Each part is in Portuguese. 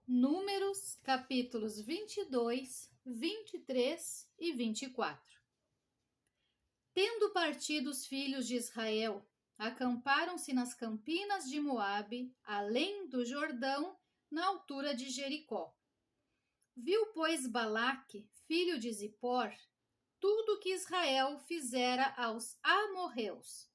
Números, capítulos 22, 23 e 24. Tendo partido os filhos de Israel, acamparam-se nas campinas de Moabe, além do Jordão, na altura de Jericó. Viu, pois, Balaque, filho de Zippor, tudo que Israel fizera aos amorreus.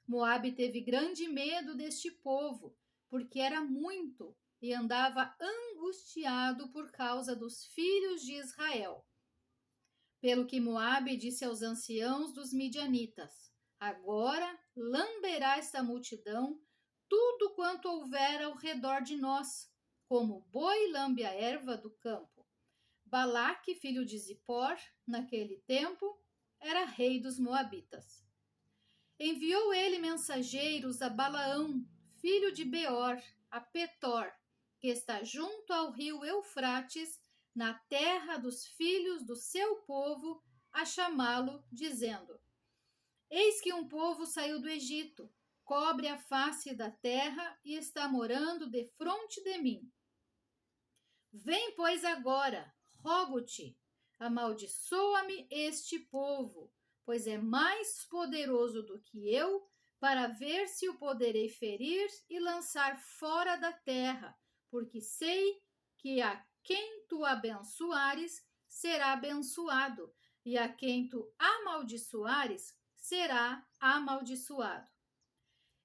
Moabe teve grande medo deste povo, porque era muito, e andava angustiado por causa dos filhos de Israel. Pelo que Moabe disse aos anciãos dos midianitas: agora lamberá esta multidão tudo quanto houver ao redor de nós, como o boi lambe a erva do campo. Balaque, filho de Zippor, naquele tempo, era rei dos Moabitas. Enviou ele mensageiros a Balaão, filho de Beor, a Petor, que está junto ao rio Eufrates, na terra dos filhos do seu povo, a chamá-lo, dizendo: eis que um povo saiu do Egito, cobre a face da terra e está morando defronte de mim. Vem, pois, agora, rogo-te, amaldiçoa-me este povo, pois é mais poderoso do que eu, para ver se o poderei ferir e lançar fora da terra, porque sei que a quem tu abençoares será abençoado, e a quem tu amaldiçoares será amaldiçoado.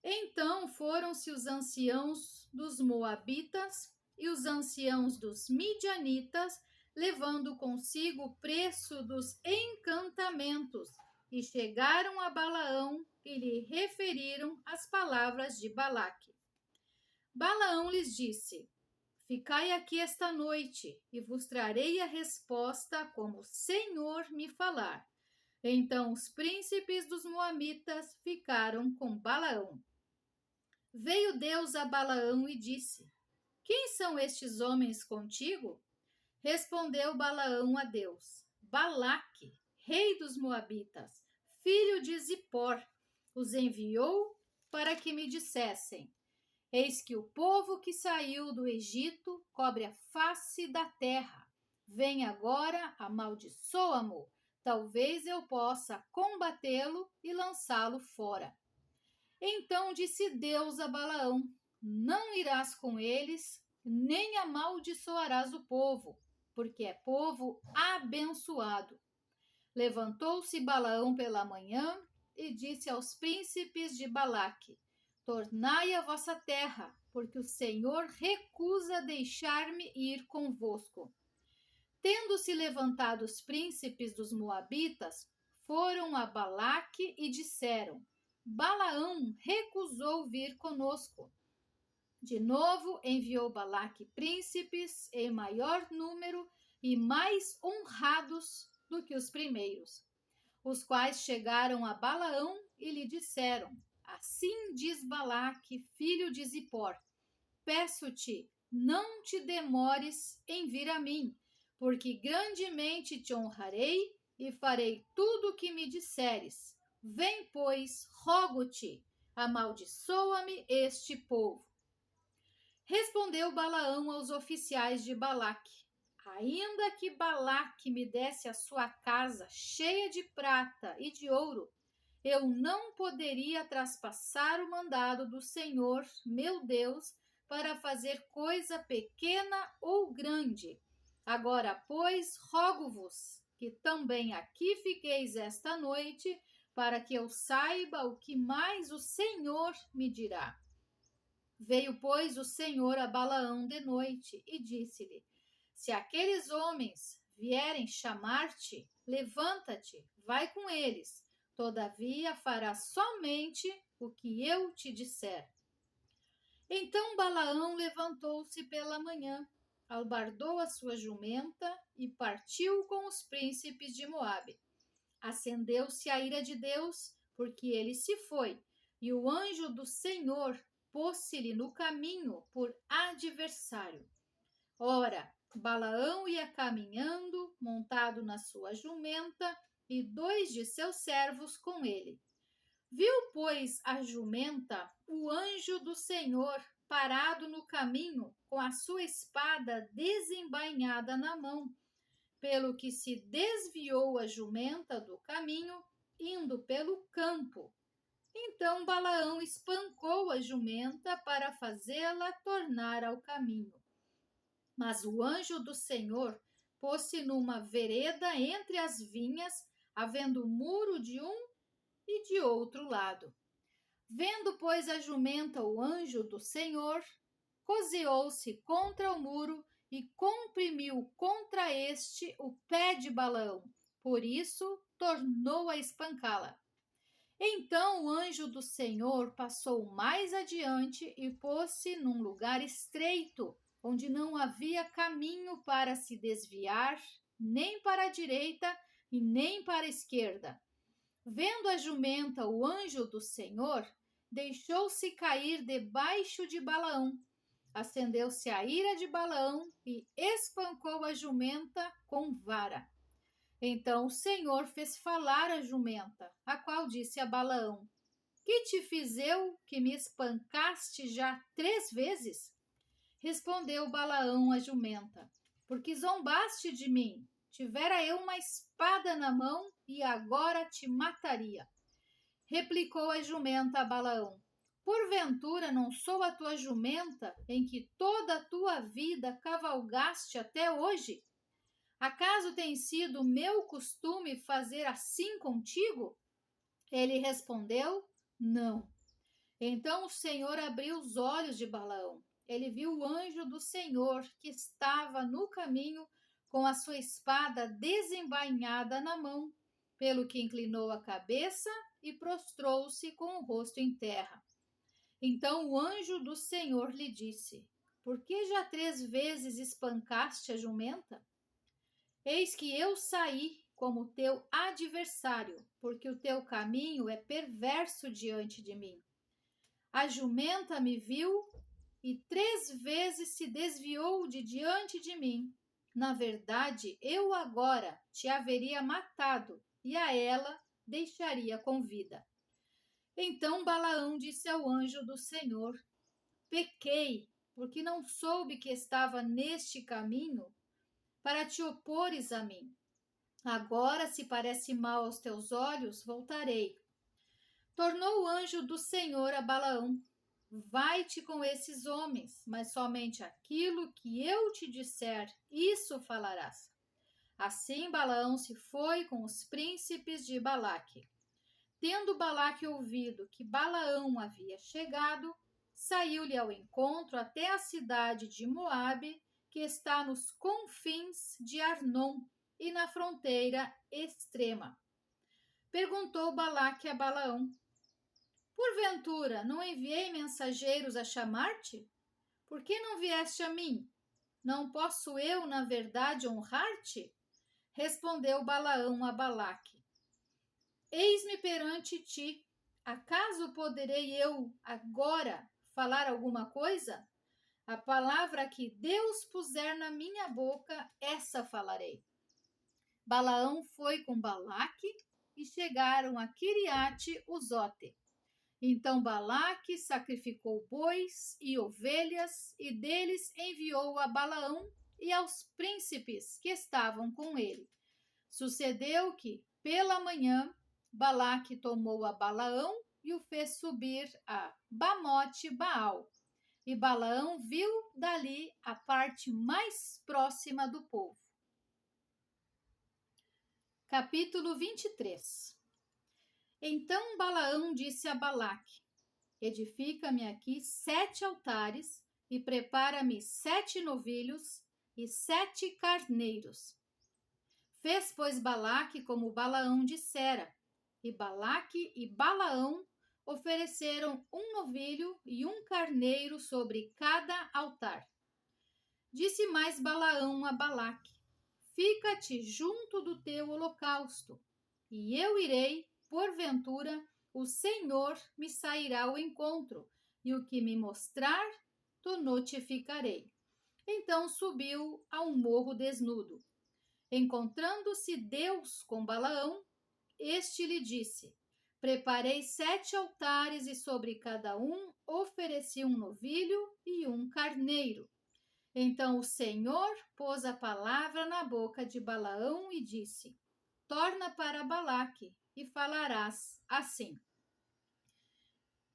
Então foram-se os anciãos dos Moabitas e os anciãos dos Midianitas, levando consigo o preço dos encantamentos, e chegaram a Balaão e lhe referiram as palavras de Balaque. Balaão lhes disse: ficai aqui esta noite, e vos trarei a resposta como o Senhor me falar. Então os príncipes dos Moabitas ficaram com Balaão. Veio Deus a Balaão e disse: quem são estes homens contigo? Respondeu Balaão a Deus: Balaque, rei dos Moabitas, filho de Zippor, os enviou para que me dissessem: eis que o povo que saiu do Egito cobre a face da terra. Vem agora, amaldiçoa-mo, talvez eu possa combatê-lo e lançá-lo fora. Então disse Deus a Balaão: não irás com eles, nem amaldiçoarás o povo, porque é povo abençoado. Levantou-se Balaão pela manhã e disse aos príncipes de Balaque: tornai a vossa terra, porque o Senhor recusa deixar-me ir convosco. Tendo-se levantado os príncipes dos Moabitas, foram a Balaque e disseram: Balaão recusou vir conosco. De novo enviou Balaque príncipes em maior número e mais honrados do que os primeiros, os quais chegaram a Balaão e lhe disseram: assim diz Balaque, filho de Zippor: peço-te, não te demores em vir a mim, porque grandemente te honrarei e farei tudo o que me disseres. Vem, pois, rogo-te, amaldiçoa-me este povo. Respondeu Balaão aos oficiais de Balaque: ainda que Balaque me desse a sua casa cheia de prata e de ouro, eu não poderia traspassar o mandado do Senhor, meu Deus, para fazer coisa pequena ou grande. Agora, pois, rogo-vos que também aqui fiqueis esta noite, para que eu saiba o que mais o Senhor me dirá. Veio, pois, o Senhor a Balaão de noite e disse-lhe: se aqueles homens vierem chamar-te, levanta-te, vai com eles, todavia farás somente o que eu te disser. Então Balaão levantou-se pela manhã, albardou a sua jumenta e partiu com os príncipes de Moabe. Acendeu-se a ira de Deus, porque ele se foi, e o anjo do Senhor pôs-se-lhe no caminho por adversário. Ora, Balaão ia caminhando, montado na sua jumenta, e 2 de seus servos com ele. Viu, pois, a jumenta o anjo do Senhor parado no caminho com a sua espada desembainhada na mão, pelo que se desviou a jumenta do caminho, indo pelo campo. Então Balaão espancou a jumenta para fazê-la tornar ao caminho. Mas o anjo do Senhor pôs-se numa vereda entre as vinhas, havendo muro de um e de outro lado. Vendo, pois, a jumenta o anjo do Senhor, cozeou-se contra o muro e comprimiu contra este o pé de Balaão. Por isso, tornou a espancá-la. Então o anjo do Senhor passou mais adiante e pôs-se num lugar estreito, onde não havia caminho para se desviar, nem para a direita e nem para a esquerda. Vendo a jumenta o anjo do Senhor, deixou-se cair debaixo de Balaão. Acendeu-se a ira de Balaão e espancou a jumenta com vara. Então o Senhor fez falar a jumenta, a qual disse a Balaão: Que te fiz eu que me espancaste já 3 vezes? Respondeu Balaão à jumenta: Porque zombaste de mim. Tivera eu uma espada na mão e agora te mataria. Replicou a jumenta a Balaão: Porventura não sou a tua jumenta em que toda a tua vida cavalgaste até hoje? Acaso tem sido meu costume fazer assim contigo? Ele respondeu: Não. Então o Senhor abriu os olhos de Balaão. Ele viu o anjo do Senhor que estava no caminho com a sua espada desembainhada na mão, pelo que inclinou a cabeça e prostrou-se com o rosto em terra. Então o anjo do Senhor lhe disse: Por que já 3 vezes espancaste a jumenta? Eis que eu saí como teu adversário, porque o teu caminho é perverso diante de mim. A jumenta me viu e 3 vezes se desviou de diante de mim. Na verdade, eu agora te haveria matado e a ela deixaria com vida. Então Balaão disse ao anjo do Senhor: Pequei, porque não soube que estava neste caminho para te opores a mim. Agora, se parece mal aos teus olhos, voltarei. Tornou o anjo do Senhor a Balaão: Vai-te com esses homens, mas somente aquilo que eu te disser, isso falarás. Assim Balaão se foi com os príncipes de Balaque. Tendo Balaque ouvido que Balaão havia chegado, saiu-lhe ao encontro até a cidade de Moabe, que está nos confins de Arnon e na fronteira extrema. Perguntou Balaque a Balaão: Porventura, não enviei mensageiros a chamar-te? Por que não vieste a mim? Não posso eu, na verdade, honrar-te? Respondeu Balaão a Balaque: Eis-me perante ti. Acaso poderei eu agora falar alguma coisa? A palavra que Deus puser na minha boca, essa falarei. Balaão foi com Balaque e chegaram a Quiriate-Uzote. Então Balaque sacrificou bois e ovelhas e deles enviou a Balaão e aos príncipes que estavam com ele. Sucedeu que, pela manhã, Balaque tomou a Balaão e o fez subir a Bamote Baal. E Balaão viu dali a parte mais próxima do povo. Capítulo 23. Então Balaão disse a Balaque: Edifica-me aqui 7 altares e prepara-me 7 novilhos e 7 carneiros. Fez, pois, Balaque como Balaão dissera, e Balaque e Balaão ofereceram um novilho e um carneiro sobre cada altar. Disse mais Balaão a Balaque: Fica-te junto do teu holocausto, e eu irei, porventura, o Senhor me sairá ao encontro, e o que me mostrar, te notificarei. Então subiu a um morro desnudo. Encontrando-se Deus com Balaão, este lhe disse: Preparei 7 altares e sobre cada um ofereci um novilho e um carneiro. Então o Senhor pôs a palavra na boca de Balaão e disse: Torna para Balaque e falarás assim.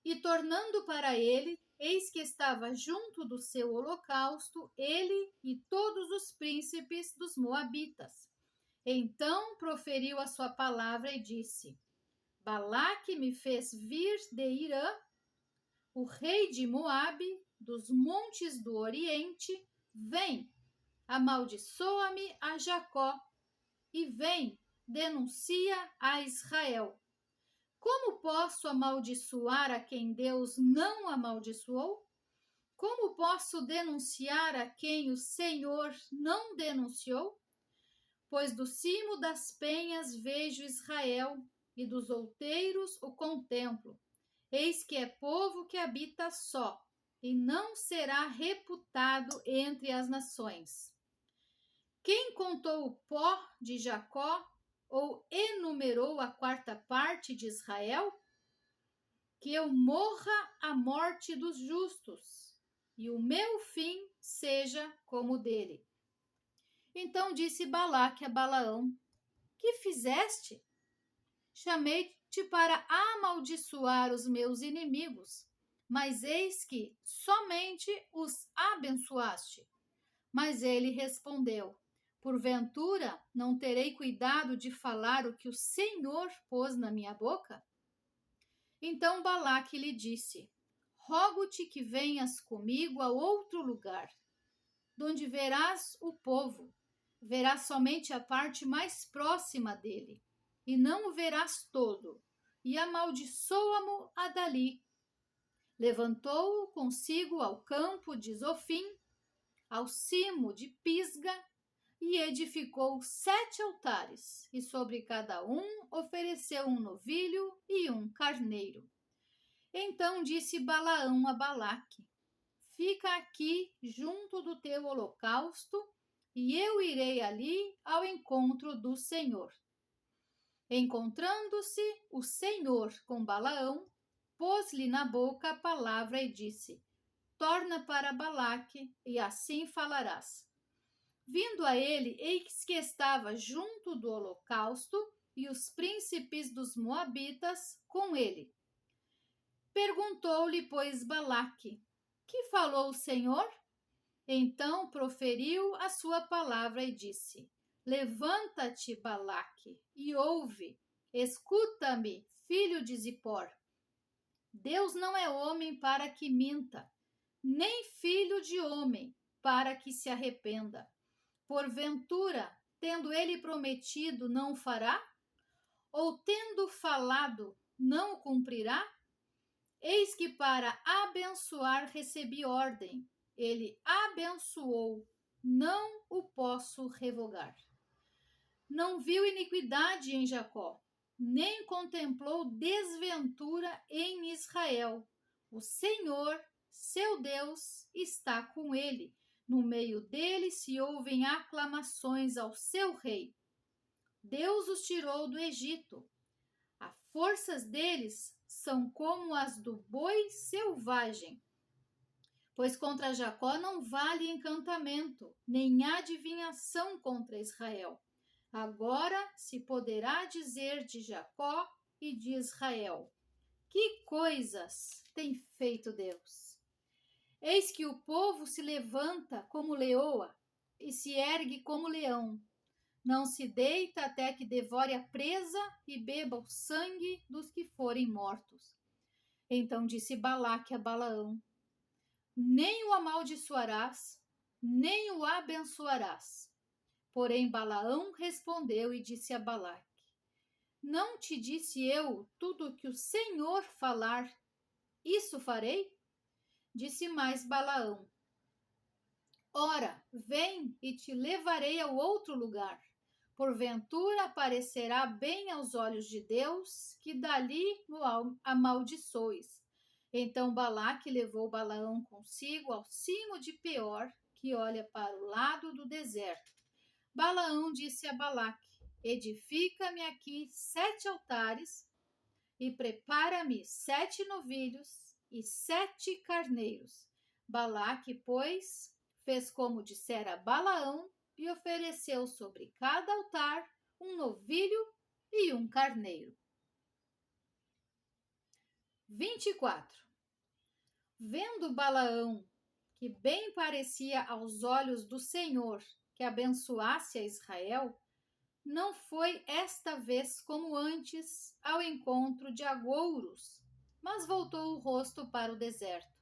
E tornando para ele, eis que estava junto do seu holocausto ele e todos os príncipes dos moabitas. Então proferiu a sua palavra e disse: Balaque me fez vir de Irã, o rei de Moabe, dos montes do Oriente, vem, amaldiçoa-me a Jacó, e vem, denuncia a Israel. Como posso amaldiçoar a quem Deus não amaldiçoou? Como posso denunciar a quem o Senhor não denunciou? Pois do cimo das penhas vejo Israel, e dos outeiros o contemplo. Eis que é povo que habita só, e não será reputado entre as nações. Quem contou o pó de Jacó, ou enumerou a 4ª parte de Israel? Que eu morra a morte dos justos, e o meu fim seja como o dele. Então disse Balaque a Balaão: Que fizeste? Chamei-te para amaldiçoar os meus inimigos, mas eis que somente os abençoaste. Mas ele respondeu: Porventura não terei cuidado de falar o que o Senhor pôs na minha boca? Então Balaque lhe disse: Rogo-te que venhas comigo a outro lugar, donde verás o povo, verás somente a parte mais próxima dele, e não o verás todo, e amaldiçoa-mo a dali. Levantou-o consigo ao campo de Zofim, ao cimo de Pisga, e edificou 7 altares, e sobre cada um ofereceu um novilho e um carneiro. Então disse Balaão a Balaque: Fica aqui junto do teu holocausto, e eu irei ali ao encontro do Senhor. Encontrando-se o Senhor com Balaão, pôs-lhe na boca a palavra e disse: Torna para Balaque, e assim falarás. Vindo a ele, eis que estava junto do holocausto, e os príncipes dos moabitas com ele. Perguntou-lhe, pois, Balaque: Que falou o Senhor? Então proferiu a sua palavra e disse: Levanta-te, Balaque, e ouve. Escuta-me, filho de Zipor. Deus não é homem para que minta, nem filho de homem para que se arrependa. Porventura, tendo ele prometido, não o fará? Ou tendo falado, não o cumprirá? Eis que para abençoar recebi ordem. Ele abençoou, não o posso revogar. Não viu iniquidade em Jacó, nem contemplou desventura em Israel. O Senhor, seu Deus, está com ele. No meio dele se ouvem aclamações ao seu rei. Deus os tirou do Egito. As forças deles são como as do boi selvagem. Pois contra Jacó não vale encantamento, nem adivinhação contra Israel. Agora se poderá dizer de Jacó e de Israel: Que coisas tem feito Deus? Eis que o povo se levanta como leoa e se ergue como leão. Não se deita até que devore a presa e beba o sangue dos que forem mortos. Então disse Balaque a Balaão: Nem o amaldiçoarás, nem o abençoarás. Porém Balaão respondeu e disse a Balaque: Não te disse eu tudo o que o Senhor falar, isso farei? Disse mais Balaão: Ora, vem e te levarei ao outro lugar. Porventura parecerá bem aos olhos de Deus que dali o amaldiçoes. Então Balaque levou Balaão consigo ao cimo de Peor, que olha para o lado do deserto. Balaão disse a Balaque: Edifica-me aqui 7 altares, e prepara-me 7 novilhos e 7 carneiros. Balaque, pois, fez como dissera Balaão e ofereceu sobre cada altar um novilho e um carneiro. 24. Vendo Balaão que bem parecia aos olhos do Senhor que abençoasse a Israel, não foi esta vez como antes ao encontro de agouros, mas voltou o rosto para o deserto.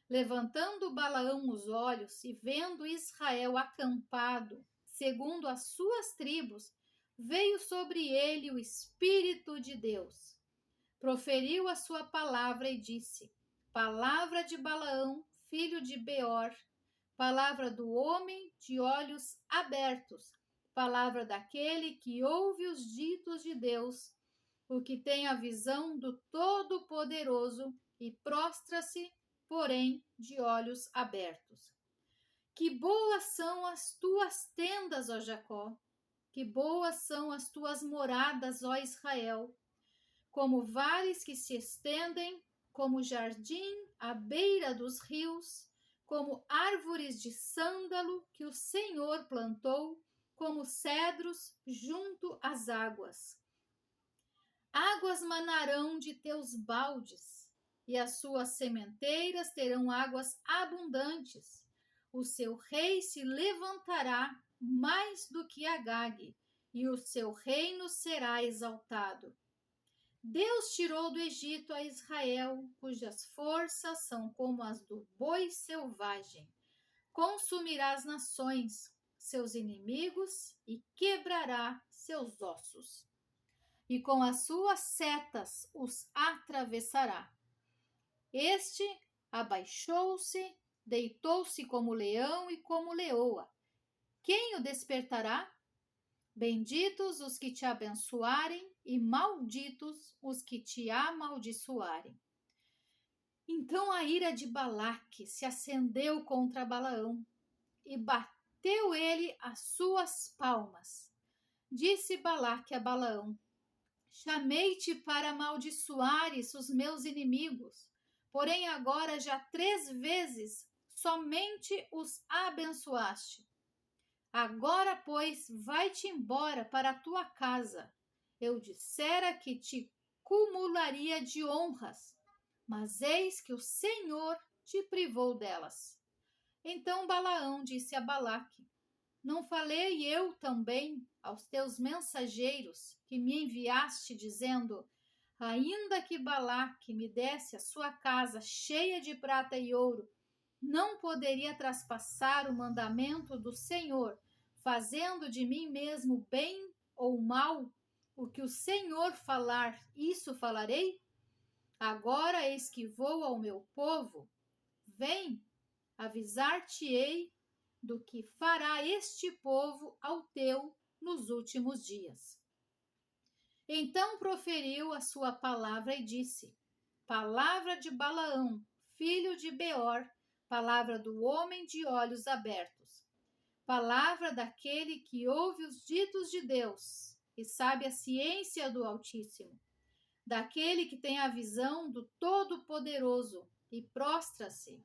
Levantando Balaão os olhos e vendo Israel acampado, segundo as suas tribos, veio sobre ele o Espírito de Deus. Proferiu a sua palavra e disse: Palavra de Balaão, filho de Beor, palavra do homem de olhos abertos, palavra daquele que ouve os ditos de Deus, o que tem a visão do Todo-Poderoso e prostra-se, porém, de olhos abertos. Que boas são as tuas tendas, ó Jacó, que boas são as tuas moradas, ó Israel, como vales que se estendem, como jardim à beira dos rios, como árvores de sândalo que o Senhor plantou, como cedros junto às águas. Águas manarão de teus baldes, e as suas sementeiras terão águas abundantes. O seu rei se levantará mais do que Agag, e o seu reino será exaltado. Deus tirou do Egito a Israel, cujas forças são como as do boi selvagem. Consumirá as nações, seus inimigos, e quebrará seus ossos. E com as suas setas os atravessará. Este abaixou-se, deitou-se como leão e como leoa. Quem o despertará? Benditos os que te abençoarem e malditos os que te amaldiçoarem. Então a ira de Balaque se acendeu contra Balaão e bateu ele as suas palmas. Disse Balaque a Balaão: Chamei-te para amaldiçoares os meus inimigos, porém agora já 3 vezes somente os abençoaste. Agora, pois, vai-te embora para a tua casa. Eu dissera que te cumularia de honras, mas eis que o Senhor te privou delas. Então Balaão disse a Balaque: Não falei eu também aos teus mensageiros que me enviaste, dizendo: Ainda que Balaque me desse a sua casa cheia de prata e ouro, não poderia traspassar o mandamento do Senhor, fazendo de mim mesmo bem ou mal? O que o Senhor falar, isso falarei? Agora eis que vou ao meu povo. Vem, avisar-te-ei do que fará este povo ao teu nos últimos dias. Então proferiu a sua palavra e disse: Palavra de Balaão, filho de Beor, palavra do homem de olhos abertos, palavra daquele que ouve os ditos de Deus e sabe a ciência do Altíssimo, daquele que tem a visão do Todo-Poderoso e prostra-se,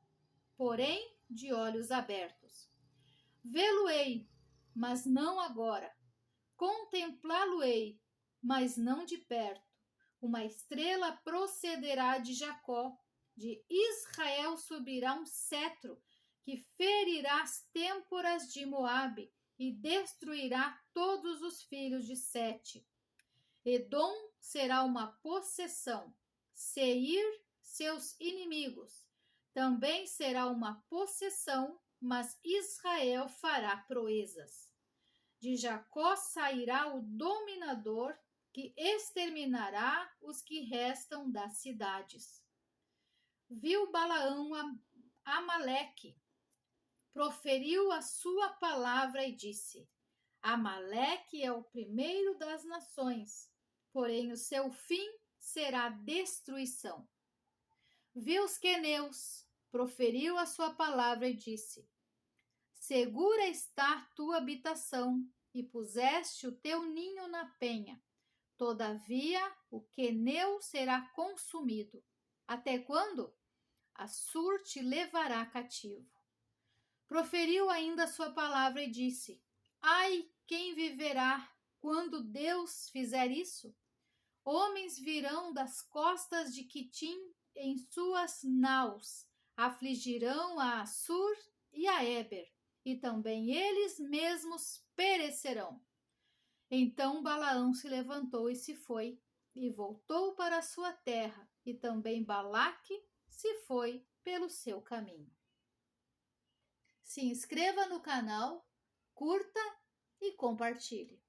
porém de olhos abertos. Vê-lo-ei, mas não agora. Contemplá-lo-ei, mas não de perto. Uma estrela procederá de Jacó, de Israel subirá um cetro que ferirá as têmporas de Moabe e destruirá todos os filhos de Sete. Edom será uma possessão, Seir seus inimigos. Também será uma possessão, mas Israel fará proezas. De Jacó sairá o dominador, que exterminará os que restam das cidades. Viu Balaão Amaleque, proferiu a sua palavra e disse: Amaleque é o primeiro das nações, porém o seu fim será destruição. Viu os queneus, proferiu a sua palavra e disse: Segura está tua habitação, e puseste o teu ninho na penha. Todavia, o queneu será consumido. Até quando? Assur te levará cativo. Proferiu ainda sua palavra e disse: Ai, quem viverá quando Deus fizer isso? Homens virão das costas de Quitim em suas naus, afligirão a Assur e a Éber, e também eles mesmos perecerão. Então Balaão se levantou e se foi, e voltou para a sua terra, e também Balaque se foi pelo seu caminho. Se inscreva no canal, curta e compartilhe.